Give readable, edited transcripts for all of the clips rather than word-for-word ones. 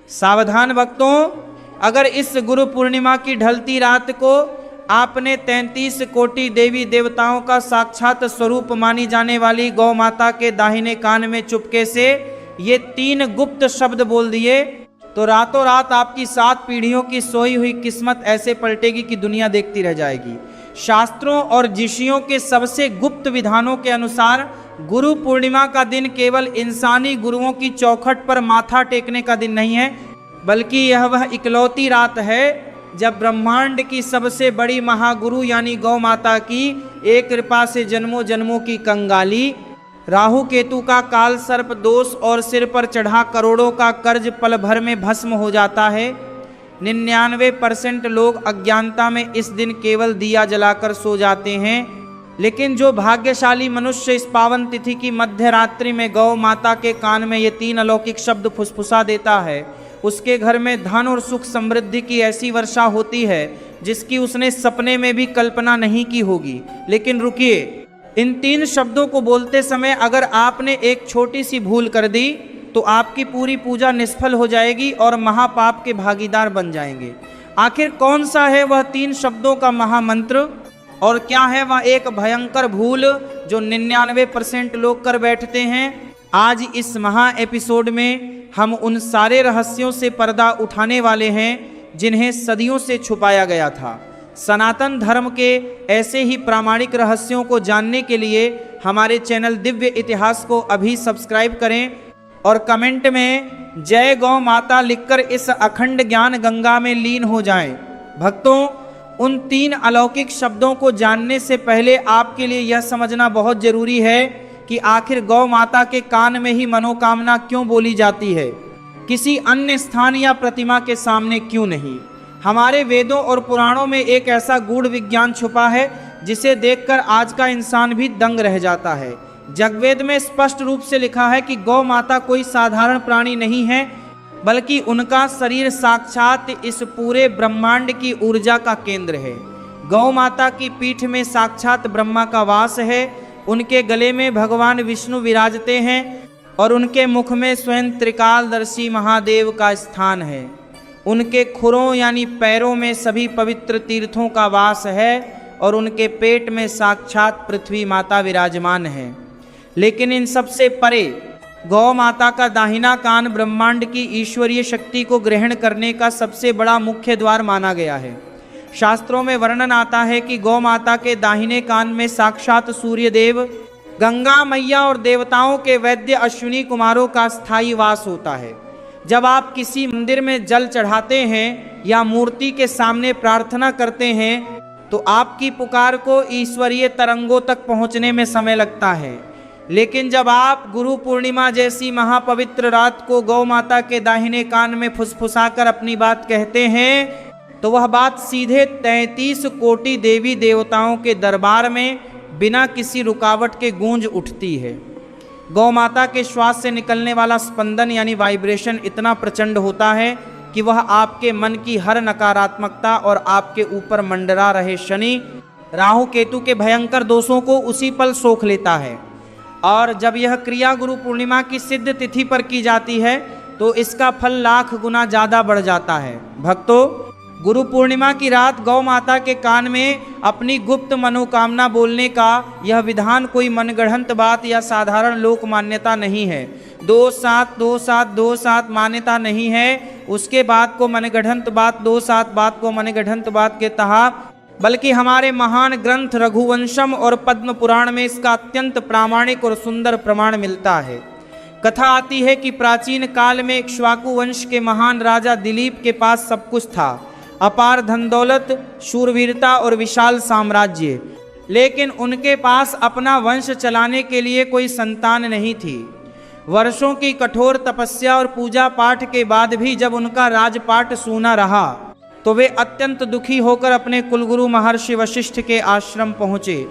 सावधान भक्तों, अगर इस गुरु पूर्णिमा की ढलती रात को आपने 33 कोटि देवी देवताओं का साक्षात स्वरूप मानी जाने वाली गौ माता के दाहिने कान में चुपके से ये 3 गुप्त शब्द बोल दिए तो रातों रात आपकी 7 पीढ़ियों की सोई हुई किस्मत ऐसे पलटेगी कि दुनिया देखती रह जाएगी। शास्त्रों और ऋषियों के सबसे गुप्त विधानों के अनुसार गुरु पूर्णिमा का दिन केवल इंसानी गुरुओं की चौखट पर माथा टेकने का दिन नहीं है, बल्कि यह वह इकलौती रात है जब ब्रह्मांड की सबसे बड़ी महागुरु यानी गौ माता की एक कृपा से जन्मों जन्मों की कंगाली, राहु केतु का काल सर्प दोष और सिर पर चढ़ा करोड़ों का कर्ज पल भर में भस्म हो जाता है। 99% लोग अज्ञानता में इस दिन केवल दिया जलाकर सो जाते हैं, लेकिन जो भाग्यशाली मनुष्य इस पावन तिथि की मध्य रात्रि में गौ माता के कान में ये 3 अलौकिक शब्द फुसफुसा देता है, उसके घर में धन और सुख समृद्धि की ऐसी वर्षा होती है जिसकी उसने सपने में भी कल्पना नहीं की होगी। लेकिन रुकिए, इन 3 शब्दों को बोलते समय अगर आपने एक छोटी सी भूल कर दी तो आपकी पूरी पूजा निष्फल हो जाएगी और महापाप के भागीदार बन जाएंगे। आखिर कौन सा है वह 3 शब्दों का महामंत्र और क्या है वह एक भयंकर भूल जो 99% लोग कर बैठते हैं? आज इस महा एपिसोड में हम उन सारे रहस्यों से पर्दा उठाने वाले हैं जिन्हें सदियों से छुपाया गया था। सनातन धर्म के ऐसे ही प्रामाणिक रहस्यों को जानने के लिए हमारे चैनल दिव्य इतिहास को अभी सब्सक्राइब करें और कमेंट में जय गौ माता लिखकर इस अखंड ज्ञान गंगा में लीन हो जाएं। भक्तों, उन 3 अलौकिक शब्दों को जानने से पहले आपके लिए यह समझना बहुत जरूरी है कि आखिर गौ माता के कान में ही मनोकामना क्यों बोली जाती है, किसी अन्य स्थान या प्रतिमा के सामने क्यों नहीं। हमारे वेदों और पुराणों में एक ऐसा गूढ़ विज्ञान छुपा है जिसे देखकर आज का इंसान भी दंग रह जाता है। जगवेद में स्पष्ट रूप से लिखा है कि गौ माता कोई साधारण प्राणी नहीं है, बल्कि उनका शरीर साक्षात इस पूरे ब्रह्मांड की ऊर्जा का केंद्र है। गौ माता की पीठ में साक्षात ब्रह्मा का वास है, उनके गले में भगवान विष्णु विराजते हैं और उनके मुख में स्वयं त्रिकालदर्शी महादेव का स्थान है। उनके खुरों यानी पैरों में सभी पवित्र तीर्थों का वास है और उनके पेट में साक्षात पृथ्वी माता विराजमान है। लेकिन इन सबसे परे गौ माता का दाहिना कान ब्रह्मांड की ईश्वरीय शक्ति को ग्रहण करने का सबसे बड़ा मुख्य द्वार माना गया है। शास्त्रों में वर्णन आता है कि गौ माता के दाहिने कान में साक्षात सूर्य देव, गंगा मैया और देवताओं के वैद्य अश्विनी कुमारों का स्थायी वास होता है। जब आप किसी मंदिर में जल चढ़ाते हैं या मूर्ति के सामने प्रार्थना करते हैं तो आपकी पुकार को ईश्वरीय तरंगों तक पहुंचने में समय लगता है, लेकिन जब आप गुरु पूर्णिमा जैसी महापवित्र रात को गौ माता के दाहिने कान में फुसफुसाकर अपनी बात कहते हैं तो वह बात सीधे 33 कोटि देवी देवताओं के दरबार में बिना किसी रुकावट के गूंज उठती है। गौ माता के श्वास से निकलने वाला स्पंदन यानी वाइब्रेशन इतना प्रचंड होता है कि वह आपके मन की हर नकारात्मकता और आपके ऊपर मंडरा रहे शनि, राहु केतु के भयंकर दोषों को उसी पल सोख लेता है। और जब यह क्रिया गुरु पूर्णिमा की सिद्ध तिथि पर की जाती है तो इसका फल लाख गुना ज़्यादा बढ़ जाता है। भक्तों, गुरु पूर्णिमा की रात गौ माता के कान में अपनी गुप्त मनोकामना बोलने का यह विधान कोई मनगढ़ंत बात या साधारण लोक मान्यता नहीं है। 272727 मान्यता नहीं है, उसके बाद को मनगढ़ंत बात 27 बात को मनगढ़ंत बात के तहा, बल्कि हमारे महान ग्रंथ रघुवंशम और पद्म पुराण में इसका अत्यंत प्रामाणिक और सुंदर प्रमाण मिलता है। कथा आती है कि प्राचीन काल में इक्ष्वाकु वंश के महान राजा दिलीप के पास सब कुछ था, अपार धन दौलत, शूरवीरता और विशाल साम्राज्य, लेकिन उनके पास अपना वंश चलाने के लिए कोई संतान नहीं थी। वर्षों की कठोर तपस्या और पूजा पाठ के बाद भी जब उनका राजपाट सूना रहा तो वे अत्यंत दुखी होकर अपने कुलगुरु महर्षि वशिष्ठ के आश्रम पहुँचे।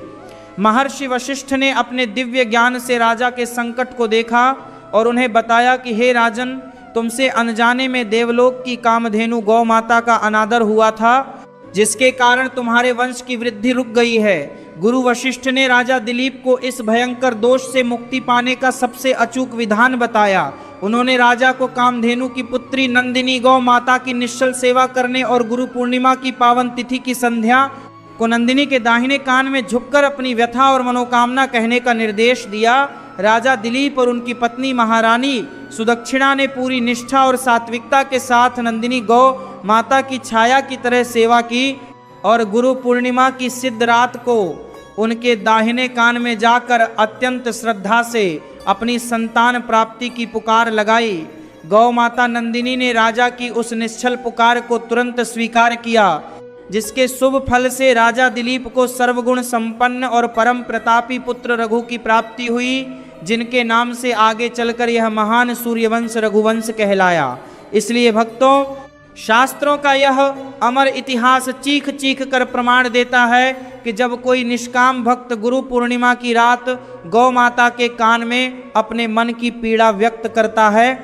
महर्षि वशिष्ठ ने अपने दिव्य ज्ञान से राजा के संकट को देखा और उन्हें बताया कि हे राजन, तुमसे अनजाने में देवलोक की कामधेनु गौ माता का अनादर हुआ था, जिसके कारण तुम्हारे वंश की वृद्धि रुक गई है। गुरु वशिष्ठ ने राजा दिलीप को इस भयंकर दोष से मुक्ति पाने का सबसे अचूक विधान बताया। उन्होंने राजा को कामधेनु की पुत्री नंदिनी गौ माता की निश्चल सेवा करने और गुरु पूर्णिमा की पावन तिथि की संध्या को नंदिनी के दाहिने कान में झुककर अपनी व्यथा और मनोकामना कहने का निर्देश दिया। राजा दिलीप और उनकी पत्नी महारानी सुदक्षिणा ने पूरी निष्ठा और सात्विकता के साथ नंदिनी गौ माता की छाया की तरह सेवा की और गुरु पूर्णिमा की सिद्ध रात को उनके दाहिने कान में जाकर अत्यंत श्रद्धा से अपनी संतान प्राप्ति की पुकार लगाई। गौ माता नंदिनी ने राजा की उस निश्चल पुकार को तुरंत स्वीकार किया, जिसके शुभ फल से राजा दिलीप को सर्वगुण संपन्न और परम प्रतापी पुत्र रघु की प्राप्ति हुई, जिनके नाम से आगे चलकर यह महान सूर्यवंश रघुवंश कहलाया। इसलिए भक्तों, शास्त्रों का यह अमर इतिहास चीख चीख कर प्रमाण देता है कि जब कोई निष्काम भक्त गुरु पूर्णिमा की रात गौ माता के कान में अपने मन की पीड़ा व्यक्त करता है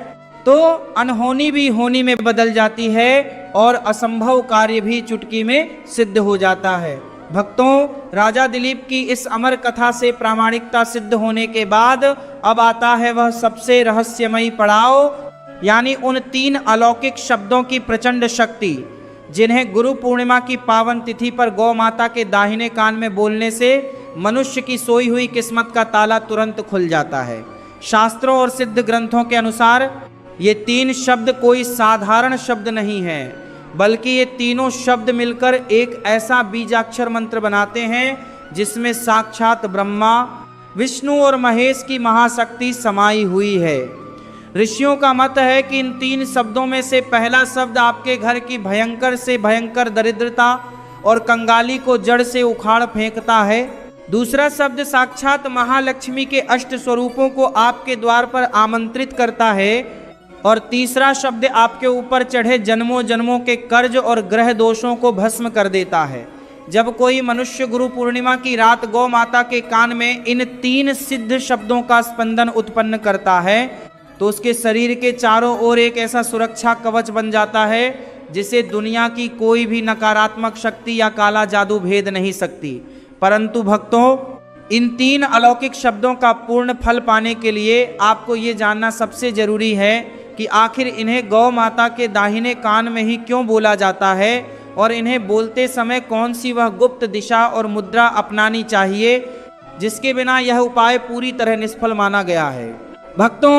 तो अनहोनी भी होनी में बदल जाती है और असंभव कार्य भी चुटकी में सिद्ध हो जाता है। भक्तों, राजा दिलीप की इस अमर कथा से प्रामाणिकता सिद्ध होने के बाद अब आता है वह सबसे रहस्यमयी पड़ाव, यानी उन 3 अलौकिक शब्दों की प्रचंड शक्ति, जिन्हें गुरु पूर्णिमा की पावन तिथि पर गौ माता के दाहिने कान में बोलने से मनुष्य की सोई हुई किस्मत का ताला तुरंत खुल जाता है। शास्त्रों और सिद्ध ग्रंथों के अनुसार ये 3 शब्द कोई साधारण शब्द नहीं है, बल्कि ये तीनों शब्द मिलकर एक ऐसा बीजाक्षर मंत्र बनाते हैं जिसमें साक्षात ब्रह्मा, विष्णु और महेश की महाशक्ति समाई हुई है। ऋषियों का मत है कि इन 3 शब्दों में से पहला शब्द आपके घर की भयंकर से भयंकर दरिद्रता और कंगाली को जड़ से उखाड़ फेंकता है। दूसरा शब्द साक्षात महालक्ष्मी के अष्ट स्वरूपों को आपके द्वार पर आमंत्रित करता है और तीसरा शब्द आपके ऊपर चढ़े जन्मों जन्मों के कर्ज और ग्रह दोषों को भस्म कर देता है। जब कोई मनुष्य गुरु पूर्णिमा की रात गौ माता के कान में इन 3 सिद्ध शब्दों का स्पंदन उत्पन्न करता है तो उसके शरीर के चारों ओर एक ऐसा सुरक्षा कवच बन जाता है जिसे दुनिया की कोई भी नकारात्मक शक्ति या काला जादू भेद नहीं सकती। परंतु भक्तों, इन 3 अलौकिक शब्दों का पूर्ण फल पाने के लिए आपको ये जानना सबसे जरूरी है कि आखिर इन्हें गौ माता के दाहिने कान में ही क्यों बोला जाता है और इन्हें बोलते समय कौन सी वह गुप्त दिशा और मुद्रा अपनानी चाहिए जिसके बिना यह उपाय पूरी तरह निष्फल माना गया है। भक्तों,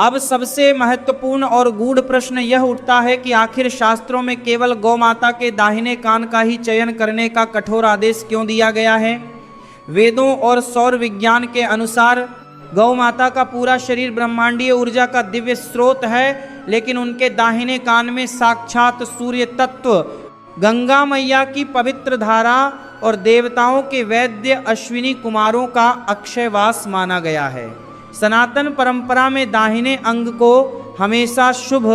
अब सबसे महत्वपूर्ण और गूढ़ प्रश्न यह उठता है कि आखिर शास्त्रों में केवल गौ माता के दाहिने कान का ही चयन करने का कठोर आदेश क्यों दिया गया है। वेदों और सौर विज्ञान के अनुसार गौ माता का पूरा शरीर ब्रह्मांडीय ऊर्जा का दिव्य स्रोत है, लेकिन उनके दाहिने कान में साक्षात सूर्य तत्व, गंगा मैया की पवित्र धारा और देवताओं के वैद्य अश्विनी कुमारों का अक्षयवास माना गया है। सनातन परंपरा में दाहिने अंग को हमेशा शुभ,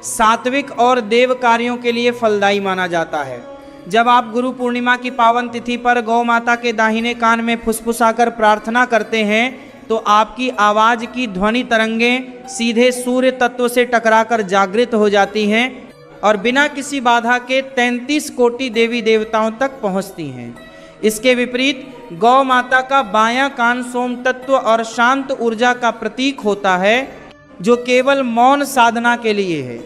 सात्विक और देव कार्यों के लिए फलदायी माना जाता है। जब आप गुरु पूर्णिमा की पावन तिथि पर गौ माता के दाहिने कान में फुसफुसाकर प्रार्थना करते हैं तो आपकी आवाज की ध्वनि तरंगें सीधे सूर्य तत्व से टकराकर जागृत हो जाती हैं और बिना किसी बाधा के 33 कोटि देवी देवताओं तक पहुंचती हैं। इसके विपरीत गौ माता का बायां कान सोम तत्व और शांत ऊर्जा का प्रतीक होता है, जो केवल मौन साधना के लिए है।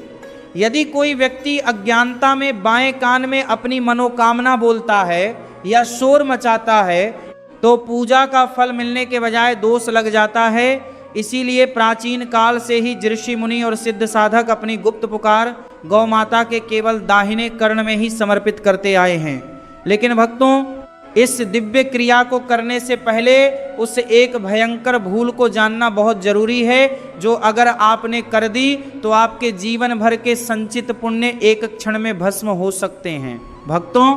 यदि कोई व्यक्ति अज्ञानता में बाएं कान में अपनी मनोकामना बोलता है या शोर मचाता है तो पूजा का फल मिलने के बजाय दोष लग जाता है। इसीलिए प्राचीन काल से ही ऋषि मुनि और सिद्ध साधक अपनी गुप्त पुकार गौ माता के केवल दाहिने कर्ण में ही समर्पित करते आए हैं। लेकिन भक्तों, इस दिव्य क्रिया को करने से पहले उस एक भयंकर भूल को जानना बहुत जरूरी है, जो अगर आपने कर दी तो आपके जीवन भर के संचित पुण्य एक क्षण में भस्म हो सकते हैं। भक्तों,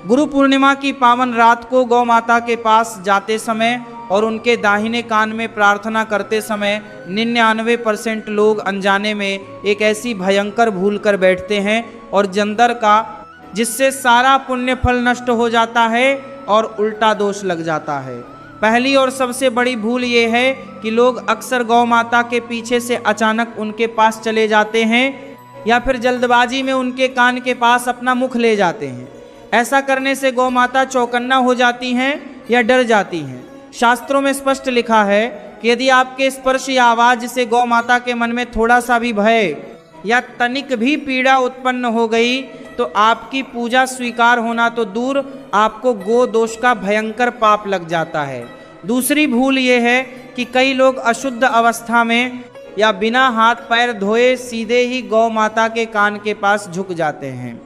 गुरु पूर्णिमा की पावन रात को गौ माता के पास जाते समय और उनके दाहिने कान में प्रार्थना करते समय 99% लोग अनजाने में एक ऐसी भयंकर भूल कर बैठते हैं और जंतर का, जिससे सारा पुण्य फल नष्ट हो जाता है और उल्टा दोष लग जाता है। पहली और सबसे बड़ी भूल ये है कि लोग अक्सर गौ माता के पीछे से अचानक उनके पास चले जाते हैं या फिर जल्दबाजी में उनके कान के पास अपना मुख ले जाते हैं। ऐसा करने से गौ माता चौकन्ना हो जाती हैं या डर जाती हैं। शास्त्रों में स्पष्ट लिखा है कि यदि आपके स्पर्श या आवाज से गौ माता के मन में थोड़ा सा भी भय या तनिक भी पीड़ा उत्पन्न हो गई तो आपकी पूजा स्वीकार होना तो दूर, आपको गो दोष का भयंकर पाप लग जाता है। दूसरी भूल ये है कि कई लोग अशुद्ध अवस्था में या बिना हाथ पैर धोए सीधे ही गौ माता के कान के पास झुक जाते हैं।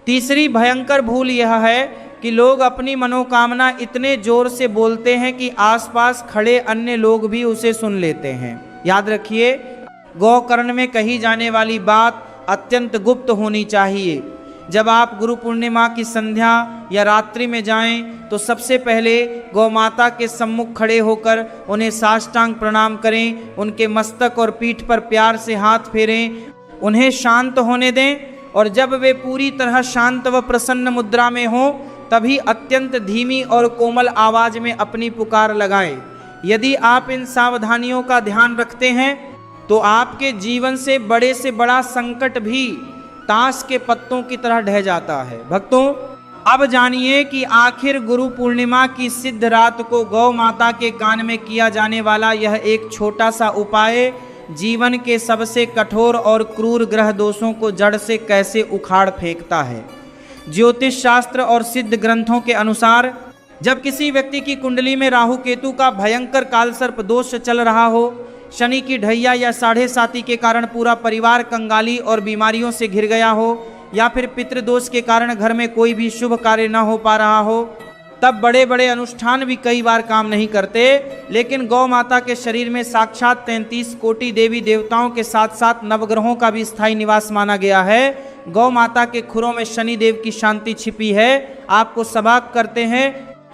तीसरी भयंकर भूल यह है कि लोग अपनी मनोकामना इतने जोर से बोलते हैं कि आसपास खड़े अन्य लोग भी उसे सुन लेते हैं। याद रखिए, गौकर्ण में कही जाने वाली बात अत्यंत गुप्त होनी चाहिए। जब आप गुरु पूर्णिमा की संध्या या रात्रि में जाएं तो सबसे पहले गौ माता के सम्मुख खड़े होकर उन्हें साष्टांग प्रणाम करें, उनके मस्तक और पीठ पर प्यार से हाथ फेरें, उन्हें शांत होने दें और जब वे पूरी तरह शांत व प्रसन्न मुद्रा में हों तभी अत्यंत धीमी और कोमल आवाज में अपनी पुकार लगाएं। यदि आप इन सावधानियों का ध्यान रखते हैं तो आपके जीवन से बड़ा संकट भी ताश के पत्तों की तरह ढह जाता है। भक्तों, अब जानिए कि आखिर गुरु पूर्णिमा की सिद्ध रात को गौ माता के कान में किया जाने वाला यह एक छोटा सा उपाय जीवन के सबसे कठोर और क्रूर ग्रह दोषों को जड़ से कैसे उखाड़ फेंकता है। ज्योतिष शास्त्र और सिद्ध ग्रंथों के अनुसार जब किसी व्यक्ति की कुंडली में राहु केतु का भयंकर कालसर्प दोष चल रहा हो, शनि की ढैया या साढ़े साती के कारण पूरा परिवार कंगाली और बीमारियों से घिर गया हो, या फिर पितृदोष के कारण घर में कोई भी शुभ कार्य न हो पा रहा हो, तब बड़े बड़े अनुष्ठान भी कई बार काम नहीं करते। लेकिन गौ माता के शरीर में साक्षात 33 कोटि देवी देवताओं के साथ साथ नवग्रहों का भी स्थायी निवास माना गया है। गौ माता के खुरों में शनि देव की शांति छिपी है। आपको सबाक करते हैं,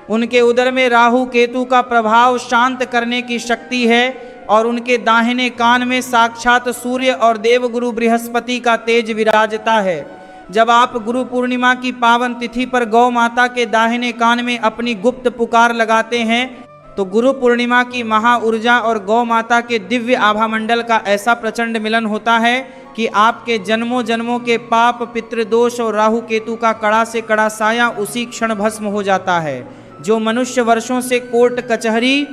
उनके उदर में राहु केतु का प्रभाव शांत करने की शक्ति है और उनके दाहिने कान में साक्षात सूर्य और देवगुरु बृहस्पति का तेज विराजता है। जब आप गुरु पूर्णिमा की पावन तिथि पर गौ माता के दाहिने कान में अपनी गुप्त पुकार लगाते हैं तो गुरु पूर्णिमा की महा ऊर्जा और गौ माता के दिव्य आभा मंडल का ऐसा प्रचंड मिलन होता है कि आपके जन्मों जन्मों के पाप, पितृदोष और राहु केतु का कड़ा से कड़ा साया उसी क्षण भस्म हो जाता है। जो मनुष्य वर्षों से कोर्ट कचहरी,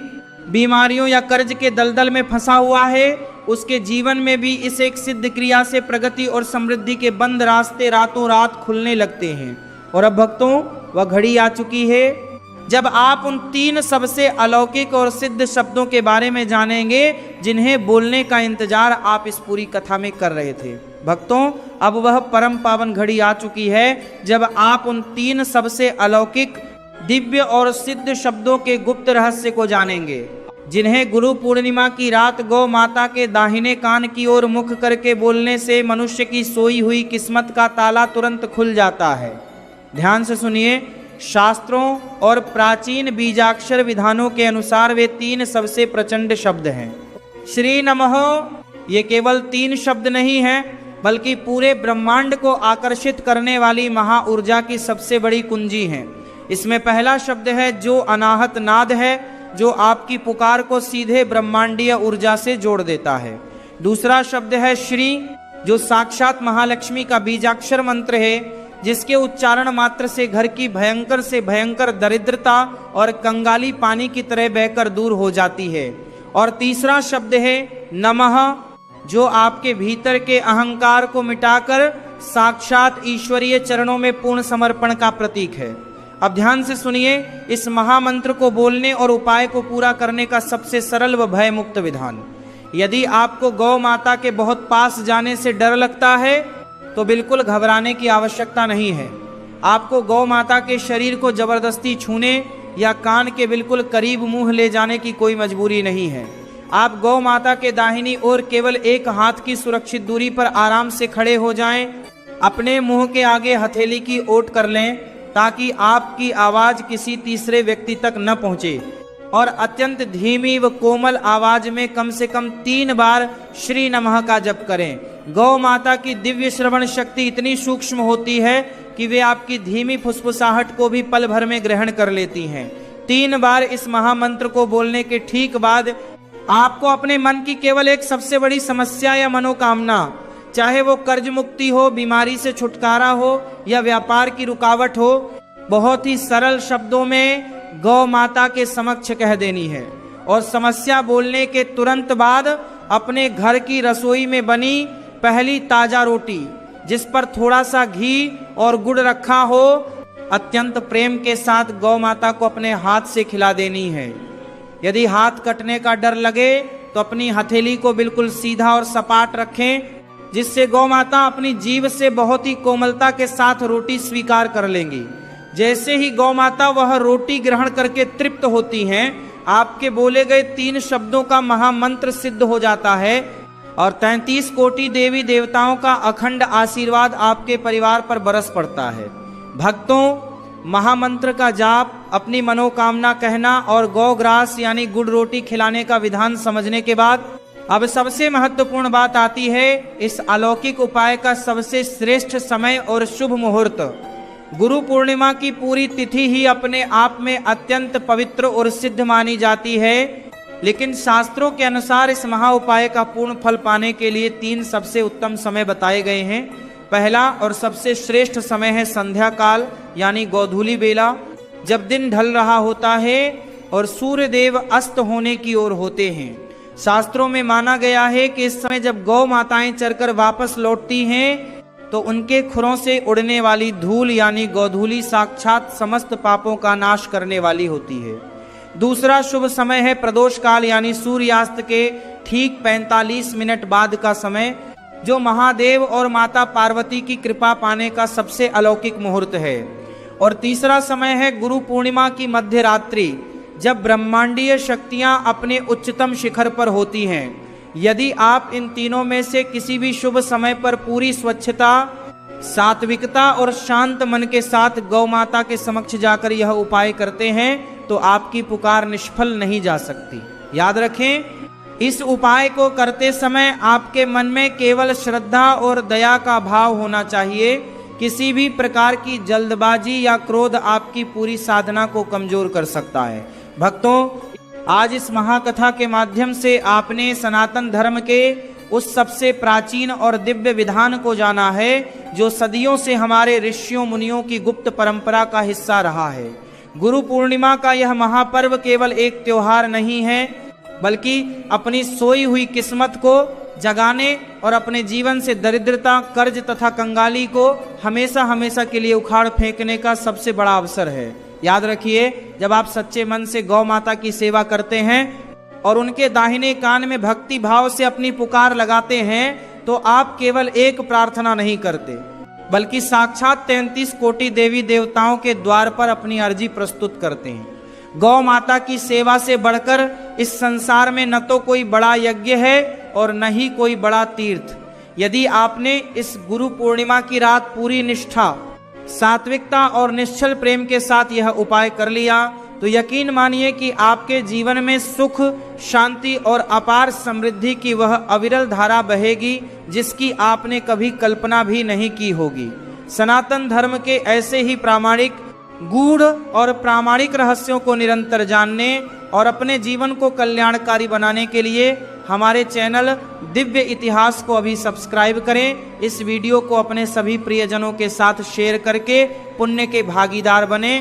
बीमारियों या कर्ज के दलदल में फंसा हुआ है, उसके जीवन में भी इस एक सिद्ध क्रिया से प्रगति और समृद्धि के बंद रास्ते रातों रात खुलने लगते हैं। और अब भक्तों, वह घड़ी आ चुकी है जब आप उन 3 सबसे अलौकिक और सिद्ध शब्दों के बारे में जानेंगे जिन्हें बोलने का इंतजार आप इस पूरी कथा में कर रहे थे। भक्तों, अब वह परम पावन घड़ी आ चुकी है जब आप उन 3 सबसे अलौकिक, दिव्य और सिद्ध शब्दों के गुप्त रहस्य को जानेंगे जिन्हें गुरु पूर्णिमा की रात गौ माता के दाहिने कान की ओर मुख करके बोलने से मनुष्य की सोई हुई किस्मत का ताला तुरंत खुल जाता है। ध्यान से सुनिए, शास्त्रों और प्राचीन बीजाक्षर विधानों के अनुसार वे 3 सबसे प्रचंड शब्द हैं। श्री नमः ये केवल 3 शब्द नहीं हैं बल्कि पूरे ब्रह्मांड को आकर्षित करने वाली महा ऊर्जा की सबसे बड़ी कुंजी हैं। इसमें पहला शब्द है जो अनाहत नाद है, जो आपकी पुकार को सीधे ब्रह्मांडीय ऊर्जा से जोड़ देता है। दूसरा शब्द है श्री, जो साक्षात महालक्ष्मी का बीजाक्षर मंत्र है, जिसके उच्चारण मात्र से घर की भयंकर से भयंकर दरिद्रता और कंगाली पानी की तरह बहकर दूर हो जाती है। और तीसरा शब्द है नमः, जो आपके भीतर के अहंकार को मिटाकर साक्षात ईश्वरीय चरणों में पूर्ण समर्पण का प्रतीक है। अब ध्यान से सुनिए, इस महामंत्र को बोलने और उपाय को पूरा करने का सबसे सरल व भय मुक्त विधान। यदि आपको गौ माता के बहुत पास जाने से डर लगता है तो बिल्कुल घबराने की आवश्यकता नहीं है। आपको गौ माता के शरीर को जबरदस्ती छूने या कान के बिल्कुल करीब मुंह ले जाने की कोई मजबूरी नहीं है। आप गौ माता के दाहिनी ओर केवल 1 हाथ की सुरक्षित दूरी पर आराम से खड़े हो जाएं, अपने मुंह के आगे हथेली की ओट कर लें ताकि आपकी आवाज किसी तीसरे व्यक्ति तक न पहुंचे, और अत्यंत धीमी व कोमल आवाज में कम से कम 3 बार श्री नमः का जप करें। गौ माता की दिव्य श्रवण शक्ति इतनी सूक्ष्म होती है कि वे आपकी धीमी फुसफुसाहट को भी पल भर में ग्रहण कर लेती हैं। 3 बार इस महामंत्र को बोलने के ठीक बाद आपको अपने मन की केवल एक सबसे बड़ी समस्या या मनोकामना, चाहे वो कर्ज मुक्ति हो, बीमारी से छुटकारा हो या व्यापार की रुकावट हो, बहुत ही सरल शब्दों में गौ माता के समक्ष कह देनी है और समस्या बोलने के तुरंत बाद अपने घर की रसोई में बनी पहली ताजा रोटी जिस पर थोड़ा सा घी और गुड़ रखा हो अत्यंत प्रेम के साथ गौ माता को अपने हाथ से खिला देनी है। यदि हाथ कटने का डर लगे तो अपनी हथेली को बिल्कुल सीधा और सपाट रखें, जिससे गौ माता अपनी जीभ से बहुत ही कोमलता के साथ रोटी स्वीकार कर लेंगी। जैसे ही गौ माता वह रोटी ग्रहण करके तृप्त होती हैं, आपके बोले गए 3 शब्दों का महामंत्र सिद्ध हो जाता है और 33 कोटि देवी देवताओं का अखंड आशीर्वाद आपके परिवार पर बरस पड़ता है। भक्तों, महामंत्र का जाप, अपनी मनोकामना कहना और गौग्रास यानी गुड़ रोटी खिलाने का विधान समझने के बाद अब सबसे महत्वपूर्ण बात आती है इस अलौकिक उपाय का सबसे श्रेष्ठ समय और शुभ मुहूर्त। गुरु पूर्णिमा की पूरी तिथि ही अपने आप में अत्यंत पवित्र और सिद्ध मानी जाती है, लेकिन शास्त्रों के अनुसार इस महा उपाय का पूर्ण फल पाने के लिए 3 सबसे उत्तम समय बताए गए हैं। पहला और सबसे श्रेष्ठ समय है संध्या काल यानी गोधूली बेला, जब दिन ढल रहा होता है और सूर्य देव अस्त होने की ओर होते हैं। शास्त्रों में माना गया है कि इस समय जब गौ माताएं चरकर वापस लौटती हैं तो उनके खुरों से उड़ने वाली धूल यानी गोधूली साक्षात समस्त पापों का नाश करने वाली होती है। दूसरा शुभ समय है प्रदोष काल यानी सूर्यास्त के ठीक 45 मिनट बाद का समय, जो महादेव और माता पार्वती की कृपा पाने का सबसे अलौकिक मुहूर्त है। और तीसरा समय है गुरु पूर्णिमा की मध्य रात्रि, जब ब्रह्मांडीय शक्तियां अपने उच्चतम शिखर पर होती हैं। यदि आप इन तीनों में से किसी भी शुभ समय पर पूरी स्वच्छता, सात्विकता और शांत मन के साथ गौ माता के समक्ष जाकर यह उपाय करते हैं तो आपकी पुकार निष्फल नहीं जा सकती। याद रखें, इस उपाय को करते समय आपके मन में केवल श्रद्धा और दया का भाव होना चाहिए। किसी भी प्रकार की जल्दबाजी या क्रोध आपकी पूरी साधना को कमजोर कर सकता है। भक्तों, आज इस महाकथा के माध्यम से आपने सनातन धर्म के उस सबसे प्राचीन और दिव्य विधान को जाना है जो सदियों से हमारे ऋषियों मुनियों की गुप्त परंपरा का हिस्सा रहा है। गुरु पूर्णिमा का यह महापर्व केवल एक त्योहार नहीं है, बल्कि अपनी सोई हुई किस्मत को जगाने और अपने जीवन से दरिद्रता, कर्ज तथा कंगाली को हमेशा हमेशा के लिए उखाड़ फेंकने का सबसे बड़ा अवसर है। याद रखिए, जब आप सच्चे मन से गौ माता की सेवा करते हैं और उनके दाहिने कान में भक्ति भाव से अपनी पुकार लगाते हैं तो आप केवल एक प्रार्थना नहीं करते, बल्कि साक्षात 33 कोटि देवी देवताओं के द्वार पर अपनी अर्जी प्रस्तुत करते हैं। गौ माता की सेवा से बढ़कर इस संसार में न तो कोई बड़ा यज्ञ है और न ही कोई बड़ा तीर्थ। यदि आपने इस गुरु पूर्णिमा की रात पूरी निष्ठा, सात्विकता और निश्चल प्रेम के साथ यह उपाय कर लिया तो यकीन मानिए कि आपके जीवन में सुख, शांति और अपार समृद्धि की वह अविरल धारा बहेगी जिसकी आपने कभी कल्पना भी नहीं की होगी। सनातन धर्म के ऐसे ही प्रामाणिक, गूढ़ और प्रामाणिक रहस्यों को निरंतर जानने और अपने जीवन को कल्याणकारी बनाने के लिए हमारे चैनल दिव्य इतिहास को अभी सब्सक्राइब करें। इस वीडियो को अपने सभी प्रियजनों के साथ शेयर करके पुण्य के भागीदार बने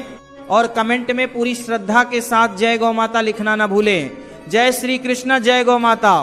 और कमेंट में पूरी श्रद्धा के साथ जय गौ माता लिखना न भूलें। जय श्री कृष्ण, जय गौ माता।